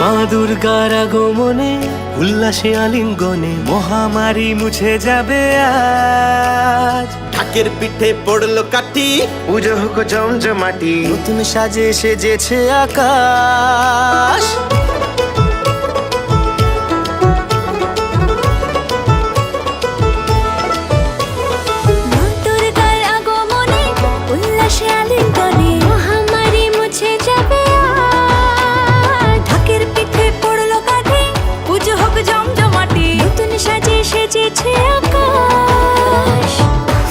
মা দুর্গার আগমনে উল্লাসে আলিঙ্গনে মহামারী মুছে যাবে আজ। ঢাকের পিঠে পড়লো কাঠি, পুজো হোক জমজমাটি, নতুন সাজে সেজেছে আকাশ।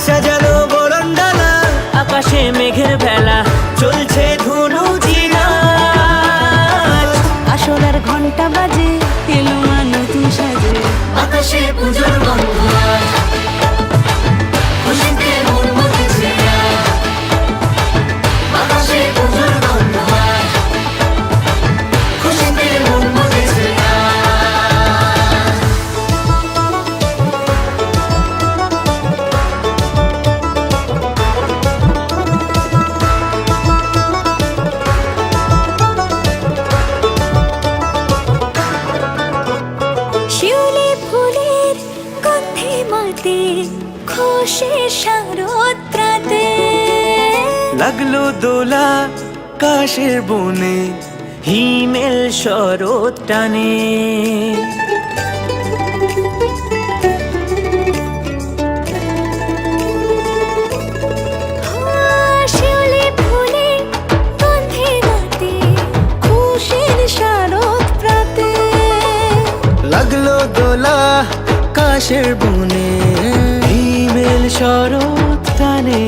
সাজানো বরণডালা, আকাশে মেঘের ভেলা, চলছে ধুনুচি নাচ। আসরের ঘন্টা বাজে, এলো মা নতুন সাজে, আকাশে পুজোর গন্ধ আজ, খুশিতে মন মতেছে আজ। আকাশে পুজোর গন্ধ আজ, খুশিতে মন মতেছে আজ। শিউলি ফুলের গন্ধে মাতে, খুশির শারদ প্রাতে। লাগলো দোলা কাশের বনে, হিমেল শরৎ টানে। শিউলি ফুলের গন্ধে মাতে, খুশির শারদ প্রাতে। লাগলো দোলা কাশের বনে, হিমেল শরৎ টানে।